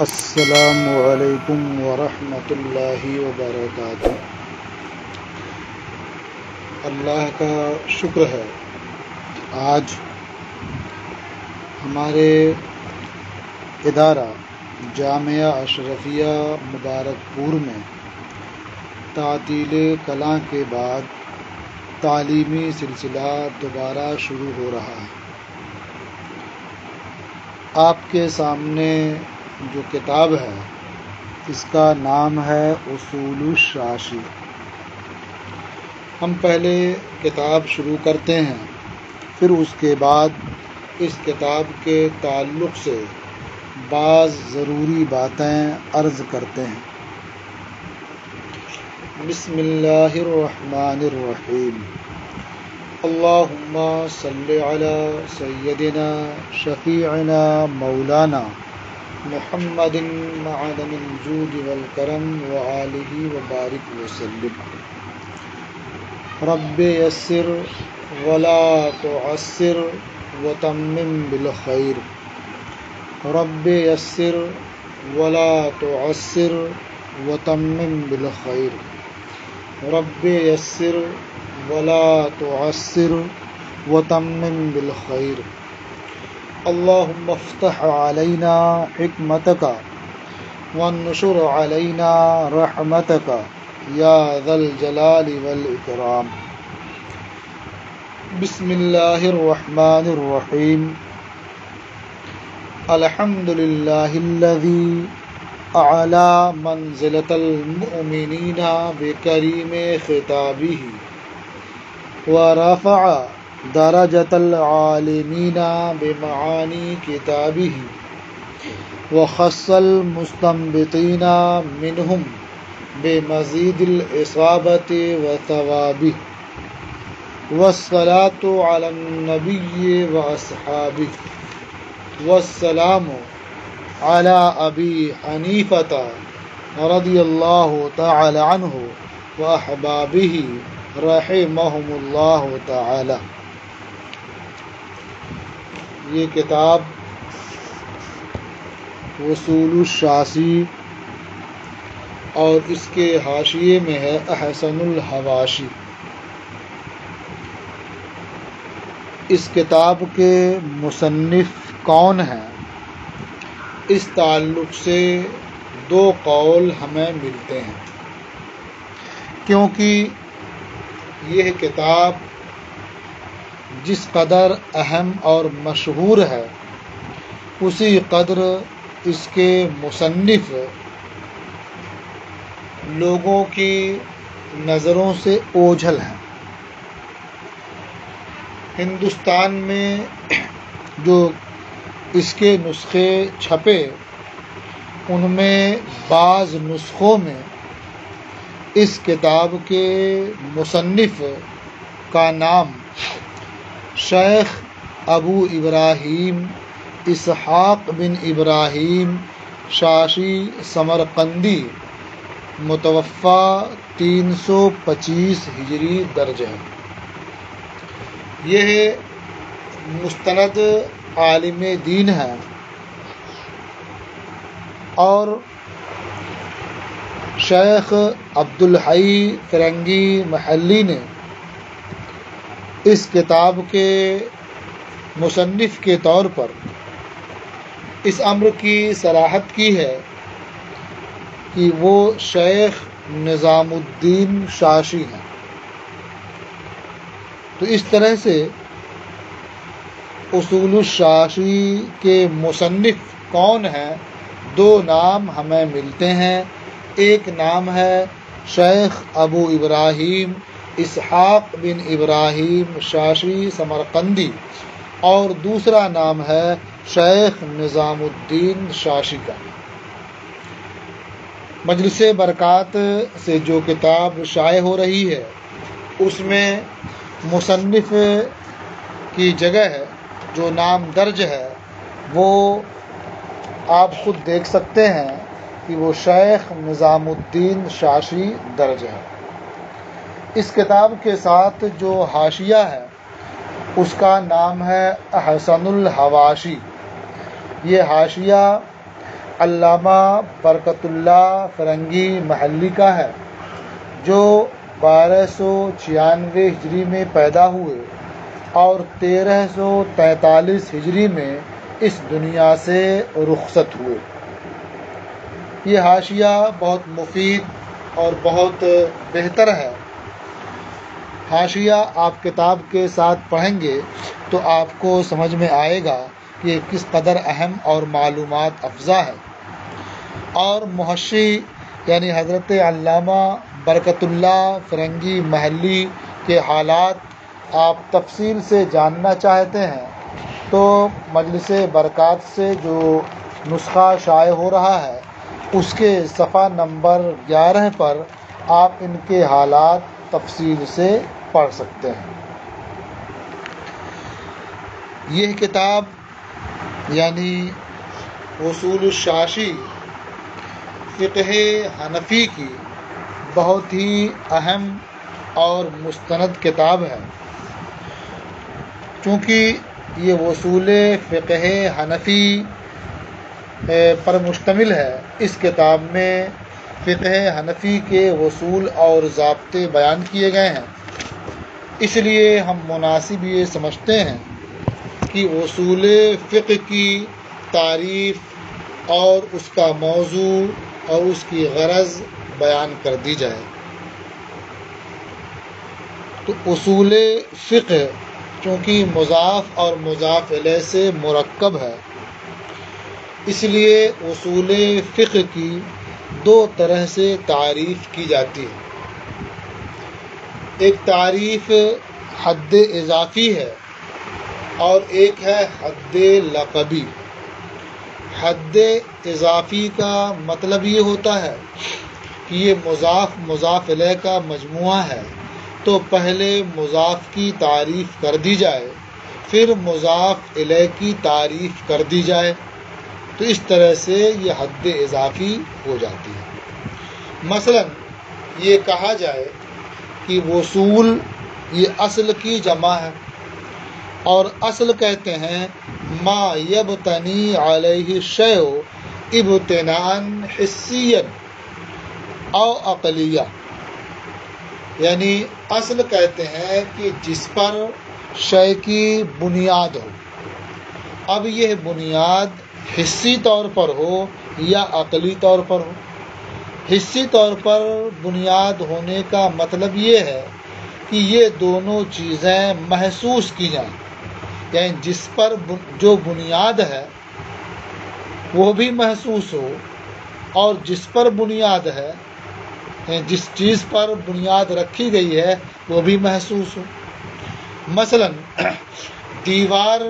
السلام علیکم ورحمۃ اللہ وبرکاتہ۔ اللہ کا شکر ہے، آج ہمارے ادارہ جامعہ اشرفیہ مبارک پور میں تعطیل کلاں کے بعد تعلیمی سلسلہ دوبارہ شروع ہو رہا ہے۔ آپ کے سامنے جو کتاب ہے اس کا نام ہے اصول الشاشی۔ ہم پہلے کتاب شروع کرتے ہیں، پھر اس کے بعد اس کتاب کے تعلق سے بعض ضروری باتیں عرض کرتے ہیں۔ بسم اللہ الرحمن الرحیم۔ اللہم صلی علی سیدنا شفیعنا مولانا محمد معدن الجود والکرم وآلہ وبارک وسلم۔ رب یسر ولا تعسر وتمم بالخیر۔ رب یسر ولا تعسر وتمم بالخیر۔ رب یسر ولا تعسر وتمم بالخیر۔ اللہم افتح علینا حکمتک وانشر علینا رحمتک یا ذا الجلال والاکرام۔ بسم اللہ الرحمن الرحیم۔ الحمد للہ الذی اعلی منزلۃ المؤمنین بکریم خطابہ ورفع درجۃ العالمین بمعانی کتابہ وخص المستنبطین منہم بمزید العصابۃ وثوابہ والصلاۃ علی النبی واصحابہ والسلام علی ابی حنیفۃ رضی اللہ تعالی عنہ واحبابہ رحمہم اللہ تعالی۔ یہ کتاب اصول الشاشی اور اس کے حاشیے میں ہے احسن الحواشی۔ اس کتاب کے مصنف کون ہیں، اس تعلق سے دو قول ہمیں ملتے ہیں، کیونکہ یہ کتاب جس قدر اہم اور مشہور ہے اسی قدر اس کے مصنف لوگوں کی نظروں سے اوجھل ہیں۔ ہندوستان میں جو اس کے نسخے چھپے ان میں بعض نسخوں میں اس کتاب کے مصنف کا نام شیخ ابو ابراہیم اسحاق بن ابراہیم شاشی سمرقندی متوفی 325 ہجری درج ہے۔ یہ مستند عالم دین ہے اور شیخ عبدالحی فرنگی محلی نے اس کتاب کے مصنف کے طور پر اس امر کی صراحت کی ہے کہ وہ شیخ نظام الدین شاشی ہیں۔ تو اس طرح سے اصول الشاشی کے مصنف کون ہیں، دو نام ہمیں ملتے ہیں۔ ایک نام ہے شیخ ابو ابراہیم اسحاق بن ابراہیم شاشی سمرقندی اور دوسرا نام ہے شیخ نظام الدین شاشی کا۔ مجلس برکات سے جو کتاب شائع ہو رہی ہے اس میں مصنف کی جگہ ہے جو نام درج ہے وہ آپ خود دیکھ سکتے ہیں کہ وہ شیخ نظام الدین شاشی درج ہے۔ اس کتاب کے ساتھ جو حاشیہ ہے اس کا نام ہے احسن الحواشی۔ یہ حاشیہ علامہ برکت اللہ فرنگی محلی کا ہے، جو 1296 ہجری میں پیدا ہوئے اور 1343 ہجری میں اس دنیا سے رخصت ہوئے۔ یہ حاشیہ بہت مفید اور بہت بہتر ہے۔ حاشیہ آپ کتاب کے ساتھ پڑھیں گے تو آپ کو سمجھ میں آئے گا کہ یہ کس قدر اہم اور معلومات افزا ہے، اور محشی یعنی حضرت علامہ برکت اللہ فرنگی محلی کے حالات آپ تفصیل سے جاننا چاہتے ہیں تو مجلس برکات سے جو نسخہ شائع ہو رہا ہے اس کے صفحہ نمبر 11 پر آپ ان کے حالات تفصیل سے پڑھ سکتے ہیں۔ یہ کتاب یعنی اصول الشاشی فقہ حنفی کی بہت ہی اہم اور مستند کتاب ہے۔ چونکہ یہ اصول فقہ حنفی پر مشتمل ہے، اس کتاب میں فقہ حنفی کے اصول اور ضابطے بیان کیے گئے ہیں، اس لیے ہم مناسب یہ سمجھتے ہیں کہ اصول فقہ کی تعریف اور اس کا موضوع اور اس کی غرض بیان کر دی جائے۔ تو اصول فقہ چونکہ مضاف اور مضاف الیہ سے مرکب ہے، اس لیے اصول فقہ کی دو طرح سے تعریف کی جاتی ہے۔ ایک تعریف حد اضافی ہے اور ایک ہے حد لقبی۔ حد اضافی کا مطلب یہ ہوتا ہے کہ یہ مضاف الیہ کا مجموعہ ہے، تو پہلے مضاف کی تعریف کر دی جائے پھر مضاف الیہ کی تعریف کر دی جائے، تو اس طرح سے یہ حد اضافی ہو جاتی ہے۔ مثلا یہ کہا جائے کہ وصول یہ اصل کی جمع ہے، اور اصل کہتے ہیں ما یبتنی علیہ الشیء ابتناء حسیا او عقلیہ، یعنی اصل کہتے ہیں کہ جس پر شے کی بنیاد ہو۔ اب یہ بنیاد حسی طور پر ہو یا عقلی طور پر ہو۔ حسی طور پر بنیاد ہونے کا مطلب یہ ہے کہ یہ دونوں چیزیں محسوس کی جائیں، یعنی جس پر جو بنیاد ہے وہ بھی محسوس ہو، اور جس پر بنیاد ہے یعنی جس چیز پر بنیاد رکھی گئی ہے وہ بھی محسوس ہو۔ مثلا دیوار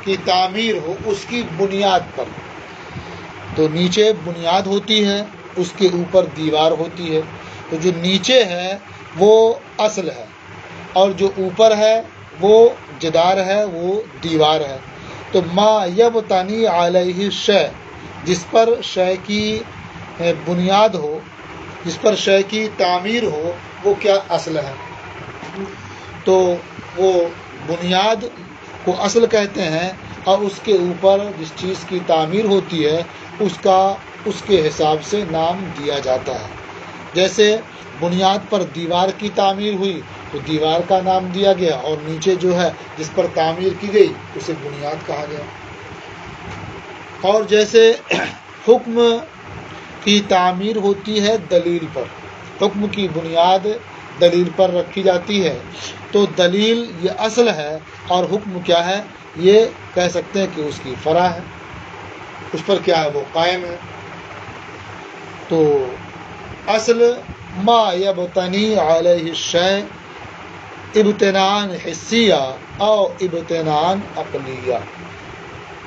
کی تعمیر ہو اس کی بنیاد پر، تو نیچے بنیاد ہوتی ہے، اس کے اوپر دیوار ہوتی ہے، تو جو نیچے ہے وہ اصل ہے اور جو اوپر ہے وہ جدار ہے، وہ دیوار ہے۔ تو ما یبتنی علیہ الشیء، جس پر شے کی بنیاد ہو، جس پر شے کی تعمیر ہو، وہ کیا اصل ہے۔ تو وہ بنیاد کو اصل کہتے ہیں، اور اس کے اوپر جس چیز کی تعمیر ہوتی ہے اس کے حساب سے نام دیا جاتا ہے۔ جیسے بنیاد پر دیوار کی تعمیر ہوئی تو دیوار کا نام دیا گیا، اور نیچے جو ہے جس پر تعمیر کی گئی اسے بنیاد کہا گیا۔ اور جیسے حکم کی تعمیر ہوتی ہے دلیل پر، حکم کی بنیاد دلیل پر رکھی جاتی ہے، تو دلیل یہ اصل ہے اور حکم کیا ہے، یہ کہہ سکتے ہیں کہ اس کی فرع ہے، اس پر کیا ہے، وہ قائم ہے۔ تو اصل ما یبتنی علیہ الشیء ابتناء حسیہ او ابتناء عقلیہ،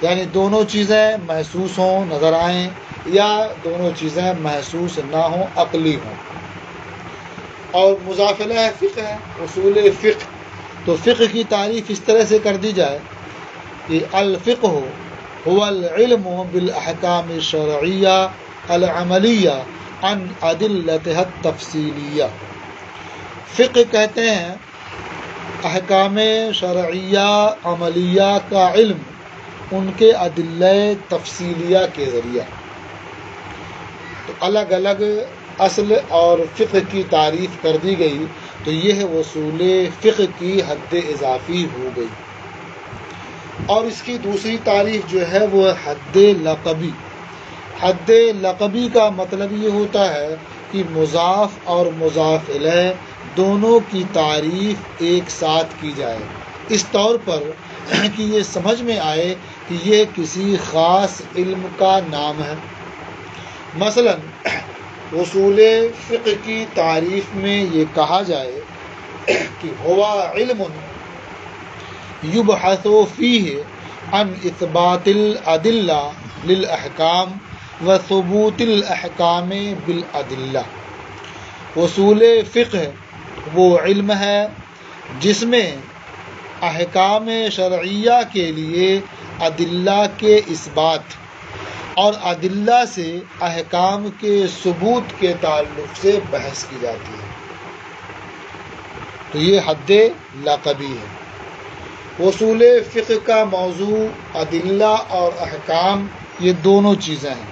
یعنی دونوں چیزیں محسوس ہوں، نظر آئیں، یا دونوں چیزیں محسوس نہ ہوں، عقلی ہوں۔ اور مضاف الیہ فقہ ہے، اصول فقہ، تو فقہ کی تعریف اس طرح سے کر دی جائے کہ الفقہ هو العلم بالاحکام الشرعیہ العملیہ عن ادلتها التفصیلیہ۔ فقہ کہتے ہیں احکام شرعیہ عملیہ کا علم، ان کے ادلہ تفصیلیہ کے ذریعہ۔ تو الگ الگ اصل اور فقہ کی تعریف کر دی گئی، تو یہ اصول فقہ کی حد اضافی ہو گئی۔ اور اس کی دوسری تعریف جو ہے وہ حد لقبی۔ حد لقبی کا مطلب یہ ہوتا ہے کہ مضاف اور مضاف الیہ دونوں کی تعریف ایک ساتھ کی جائے، اس طور پر کہ یہ سمجھ میں آئے کہ یہ کسی خاص علم کا نام ہے۔ مثلا اصول فقہ کی تعریف میں یہ کہا جائے کہ ہوا علم یبحث فیہ عن اثبات الادلہ للاحکام و ثبوت الاحکام بالادلہ۔ اصول فقہ وہ علم ہے جس میں احکام شرعیہ کے لیے ادلہ کے اثبات اور ادلہ سے احکام کے ثبوت کے تعلق سے بحث کی جاتی ہے۔ تو یہ حد لقبی ہے۔ اصول فقہ کا موضوع ادلہ اور احکام یہ دونوں چیزیں ہیں۔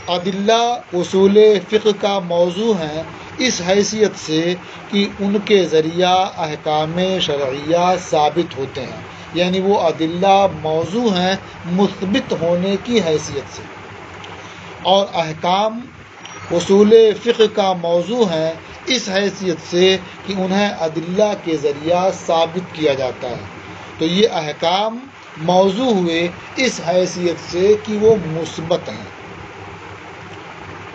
ادلہ اصول فقہ کا موضوع ہیں اس حیثیت سے کہ ان کے ذریعہ احکام شرعیہ ثابت ہوتے ہیں، یعنی وہ ادلہ موضوع ہیں مثبت ہونے کی حیثیت سے۔ اور احکام اصول فقہ کا موضوع ہیں اس حیثیت سے کہ انہیں ادلہ کے ذریعہ ثابت کیا جاتا ہے۔ تو یہ احکام موضوع ہوئے اس حیثیت سے کہ وہ مثبت ہیں۔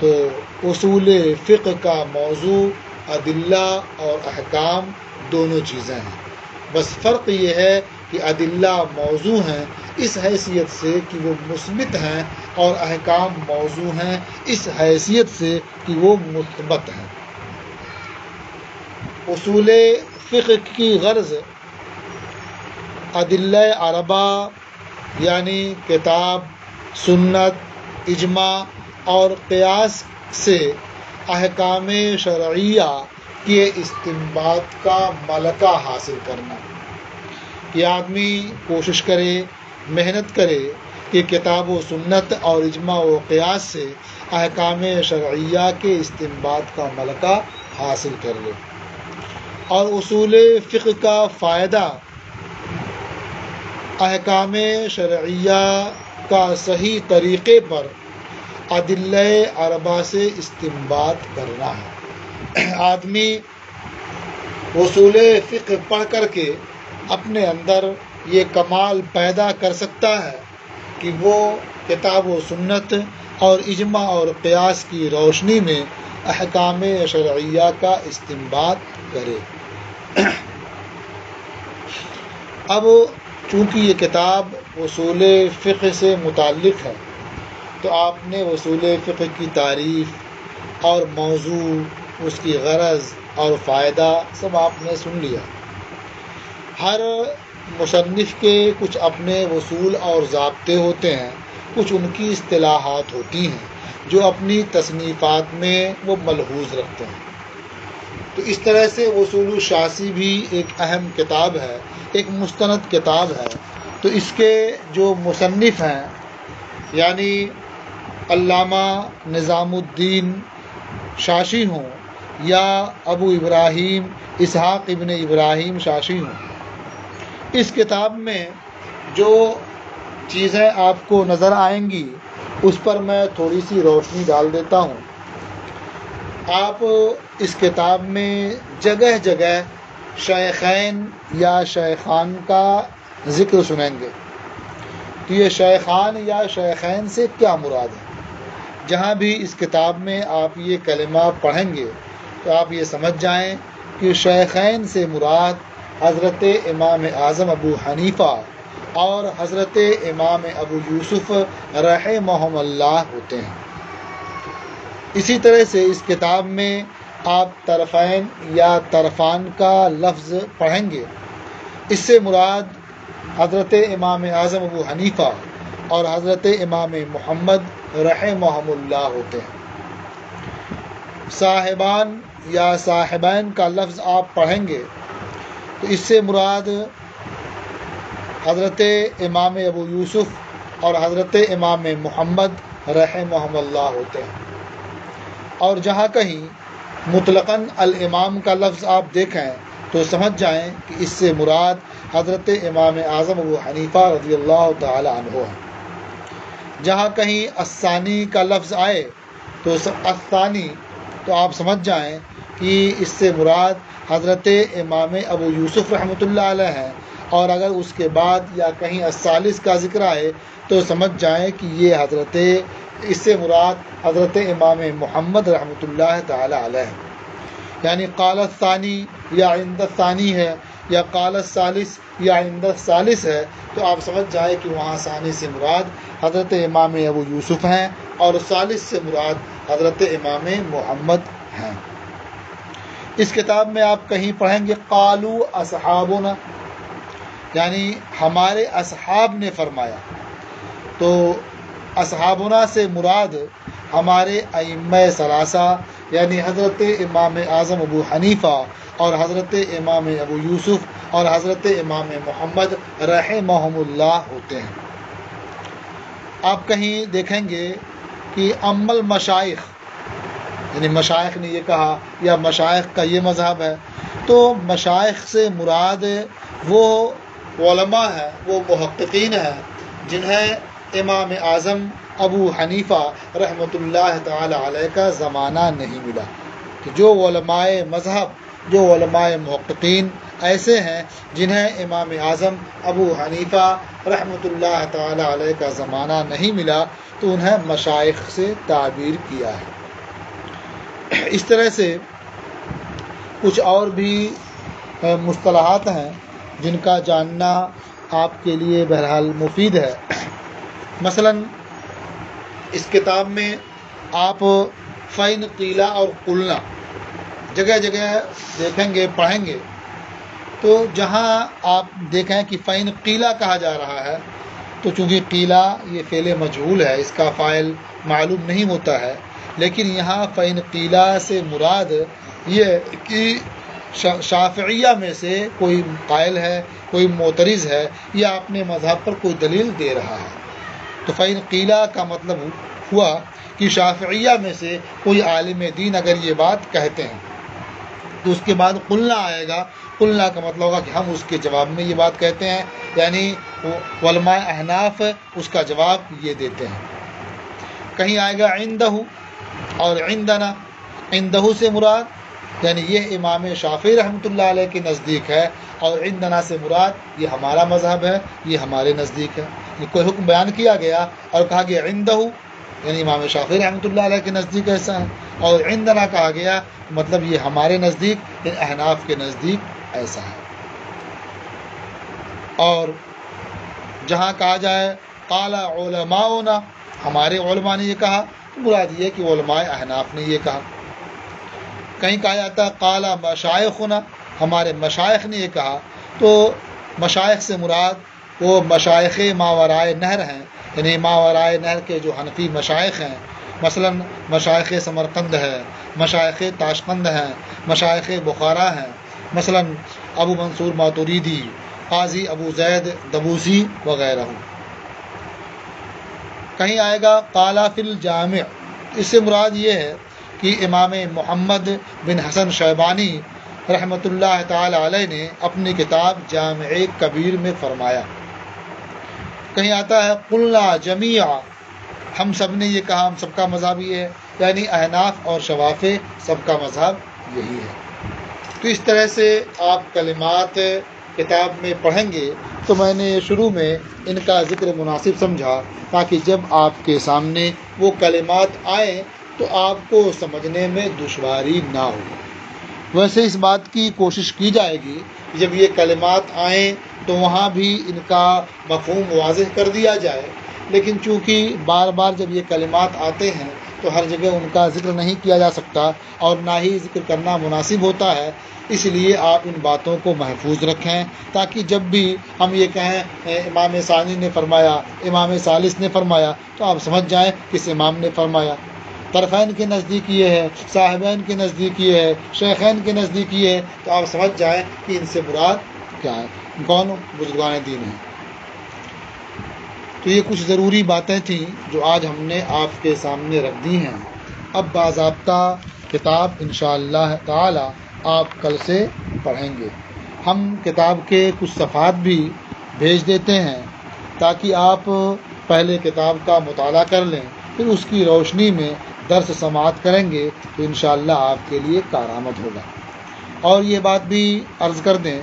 تو اصول فقہ کا موضوع ادلہ اور احکام دونوں چیزیں ہیں، بس فرق یہ ہے کہ ادلہ موضوع ہیں اس حیثیت سے کہ وہ مثبت ہیں اور احکام موضوع ہیں اس حیثیت سے کہ وہ مثبت ہیں۔ اصول فقہ کی غرض ادلہ اربع یعنی کتاب، سنت، اجماع اور قیاس سے احکام شرعیہ کے استنباط کا ملکہ حاصل کرنا، کہ آدمی کوشش کرے، محنت کرے کہ کتاب و سنت اور اجماع و قیاس سے احکام شرعیہ کے استنباط کا ملکہ حاصل کر لے۔ اور اصول فقہ کا فائدہ احکام شرعیہ کا صحیح طریقے پر ادلہ اربع سے استنباط کرنا ہے۔ آدمی اصول فقہ پڑھ کر کے اپنے اندر یہ کمال پیدا کر سکتا ہے کہ وہ کتاب و سنت اور اجماع اور قیاس کی روشنی میں احکام شرعیہ کا استنباط کرے۔ اب چونکہ یہ کتاب اصول فقہ سے متعلق ہے، تو آپ نے اصول فقہ کی تعریف اور موضوع، اس کی غرض اور فائدہ سب آپ نے سن لیا۔ ہر مصنف کے کچھ اپنے اصول اور ضابطے ہوتے ہیں، کچھ ان کی اصطلاحات ہوتی ہیں جو اپنی تصنیفات میں وہ ملحوظ رکھتے ہیں۔ تو اس طرح سے اصول الشاسی بھی ایک اہم کتاب ہے، ایک مستند کتاب ہے۔ تو اس کے جو مصنف ہیں یعنی علامہ نظام الدین شاشی ہوں یا ابو ابراہیم اسحاق ابن ابراہیم شاشی ہوں، اس کتاب میں جو چیزیں آپ کو نظر آئیں گی اس پر میں تھوڑی سی روشنی ڈال دیتا ہوں۔ آپ اس کتاب میں جگہ جگہ شیخین یا شیخان کا ذکر سنیں گے۔ تو یہ شیخان یا شیخین سے کیا مراد ہے؟ جہاں بھی اس کتاب میں آپ یہ کلمہ پڑھیں گے تو آپ یہ سمجھ جائیں کہ شیخین سے مراد حضرت امام اعظم ابو حنیفہ اور حضرت امام ابو یوسف رحمہم اللہ ہوتے ہیں۔ اسی طرح سے اس کتاب میں آپ طرفین یا طرفان کا لفظ پڑھیں گے، اس سے مراد حضرت امام اعظم ابو حنیفہ اور حضرت امام محمد رحمہم اللہ ہوتے ہیں۔ صاحبان یا صاحبین کا لفظ آپ پڑھیں گے تو اس سے مراد حضرت امام ابو یوسف اور حضرت امام محمد رحمہم اللہ ہوتے ہیں۔ اور جہاں کہیں مطلقاً الامام کا لفظ آپ دیکھیں تو سمجھ جائیں کہ اس سے مراد حضرت امام اعظم ابو حنیفہ رضی اللہ تعالی عنہ ہے۔ جہاں کہیں الثانی کا لفظ آئے تو الثانی تو آپ سمجھ جائیں کہ اس سے مراد حضرت امام ابو یوسف رحمۃ اللہ علیہ ہیں، اور اگر اس کے بعد یا کہیں الثالث کا ذکر آئے تو سمجھ جائیں کہ یہ اس سے مراد حضرت امام محمد رحمۃ اللہ تعالی علیہ ہے۔ یعنی قال الثانی یا عند الثانی ہے، یا قال الثالث یا عند الثالث ہے، تو آپ سمجھ جائیں کہ وہاں ثانی سے مراد حضرت امام ابو یوسف ہیں اور ثالث سے مراد حضرت امام محمد ہیں۔ اس کتاب میں آپ کہیں پڑھیں گے قالوا اصحابنا، یعنی ہمارے اصحاب نے فرمایا، تو اصحابنا سے مراد ہمارے ائمہ ثلاثہ یعنی حضرت امام اعظم ابو حنیفہ اور حضرت امام ابو یوسف اور حضرت امام محمد رحمہم اللہ ہوتے ہیں۔ آپ کہیں دیکھیں گے کہ ام المشائخ، یعنی مشائخ نے یہ کہا یا مشائخ کا یہ مذہب ہے، تو مشائخ سے مراد وہ علماء ہیں، وہ محققین ہیں جنہیں امام اعظم ابو حنیفہ رحمۃ اللہ تعالی علیہ کا زمانہ نہیں ملا، کہ جو علماء مذہب، جو علماء محققین ایسے ہیں جنہیں امام اعظم ابو حنیفہ رحمۃ اللہ تعالی علیہ کا زمانہ نہیں ملا، تو انہیں مشائخ سے تعبیر کیا ہے۔ اس طرح سے کچھ اور بھی مصطلحات ہیں جن کا جاننا آپ کے لیے بہرحال مفید ہے۔ مثلا اس کتاب میں آپ فین قیلا اور قلنا جگہ جگہ دیکھیں گے، پڑھیں گے، تو جہاں آپ دیکھیں کہ فین قیلا کہا جا رہا ہے، تو چونکہ قیلا یہ فعل مجہول ہے، اس کا فاعل معلوم نہیں ہوتا ہے، لیکن یہاں فین قیلا سے مراد یہ کہ شافعیہ میں سے کوئی قائل ہے، کوئی معترض ہے یا اپنے مذہب پر کوئی دلیل دے رہا ہے، تو فین قیلا کا مطلب ہوا کہ شافعیہ میں سے کوئی عالم دین اگر یہ بات کہتے ہیں تو اس کے بعد قلنا آئے گا۔ قلنا کا مطلب ہوگا کہ ہم اس کے جواب میں یہ بات کہتے ہیں، یعنی علماء احناف اس کا جواب یہ دیتے ہیں۔ کہیں آئے گا عندہ اور عندنا، عندہ سے مراد یعنی یہ امام شافعی رحمۃ اللہ علیہ کے نزدیک ہے، اور عندنا سے مراد یہ ہمارا مذہب ہے، یہ ہمارے نزدیک ہے۔ کوئی حکم بیان کیا گیا اور کہا گیا عندہ، یعنی امام شافعی رحمۃ اللہ علیہ کے نزدیک ایسا ہے، اور عندنا کہا گیا مطلب یہ ہمارے نزدیک، یعنی احناف کے نزدیک ایسا ہے۔ اور جہاں کہا جائے قال علماؤنا، ہمارے علماء نے یہ کہا، تو مراد یہ کہ علماء احناف نے یہ کہا۔ کہیں کہا جاتا ہے قال مشائخنا، ہمارے مشائخ نے یہ کہا، تو مشائخ سے مراد وہ مشائخ ماورائے نہر ہیں، یعنی ماورائے نہر کے جو حنفی مشائخ ہیں، مثلا مشائخ سمرقند ہے، مشائخ تاشقند ہیں، مشائخ بخارا ہیں، مثلا ابو منصور ماتوریدی، قاضی ابو زید دبوسی وغیرہ۔ کہیں آئے گا قال فی الجامع، اس سے مراد یہ ہے کہ امام محمد بن حسن شیبانی رحمۃ اللہ تعالی علیہ نے اپنی کتاب جامع کبیر میں فرمایا۔ کہیں آتا ہے قلنا جمیعا، ہم سب نے یہ کہا، ہم سب کا مذہب یہ ہے، یعنی احناف اور شوافع سب کا مذہب یہی ہے۔ تو اس طرح سے آپ کلمات کتاب میں پڑھیں گے، تو میں نے شروع میں ان کا ذکر مناسب سمجھا تاکہ جب آپ کے سامنے وہ کلمات آئیں تو آپ کو سمجھنے میں دشواری نہ ہو۔ ویسے اس بات کی کوشش کی جائے گی کہ جب یہ کلمات آئیں تو وہاں بھی ان کا مفہوم واضح کر دیا جائے، لیکن چونکہ بار بار جب یہ کلمات آتے ہیں تو ہر جگہ ان کا ذکر نہیں کیا جا سکتا اور نہ ہی ذکر کرنا مناسب ہوتا ہے، اس لیے آپ ان باتوں کو محفوظ رکھیں تاکہ جب بھی ہم یہ کہیں امام ثانی نے فرمایا، امام ثالث نے فرمایا، تو آپ سمجھ جائیں کس امام نے فرمایا۔ طرفین کے نزدیک یہ ہے، صاحبین کے نزدیک یہ ہے، شیخین کے نزدیک یہ ہے، تو آپ سمجھ جائیں کہ ان سے مراد کیا ہے، کون بزرگان دین ہیں۔ تو یہ کچھ ضروری باتیں تھیں جو آج ہم نے آپ کے سامنے رکھ دی ہیں۔ اب باضابطہ کتاب انشاءاللہ تعالی آپ کل سے پڑھیں گے۔ ہم کتاب کے کچھ صفحات بھی بھیج دیتے ہیں تاکہ آپ پہلے کتاب کا مطالعہ کر لیں، پھر اس کی روشنی میں درس سماعت کریں گے تو انشاءاللہ آپ کے لیے کارآمد ہوگا۔ اور یہ بات بھی عرض کر دیں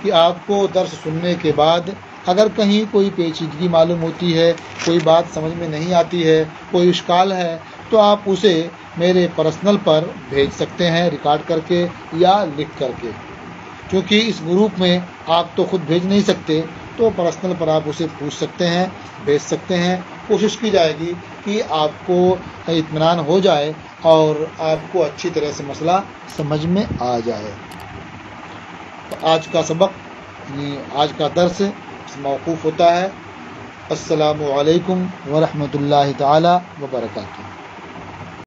کہ آپ کو درس سننے کے بعد اگر کہیں کوئی پیچیدگی معلوم ہوتی ہے، کوئی بات سمجھ میں نہیں آتی ہے، کوئی اشکال ہے، تو آپ اسے میرے پرسنل پر بھیج سکتے ہیں ریکارڈ کر کے یا لکھ کر کے، کیونکہ اس گروپ میں آپ تو خود بھیج نہیں سکتے، تو پرسنل پر آپ اسے پوچھ سکتے ہیں، بھیج سکتے ہیں۔ کوشش کی جائے گی کہ آپ کو اطمینان ہو جائے اور آپ کو اچھی طرح سے مسئلہ سمجھ میں آ جائے۔ تو آج کا سبق یعنی آج کا درس موقوف ہوتا ہے۔ السلام علیکم ورحمۃ اللہ تعالی وبرکاتہ۔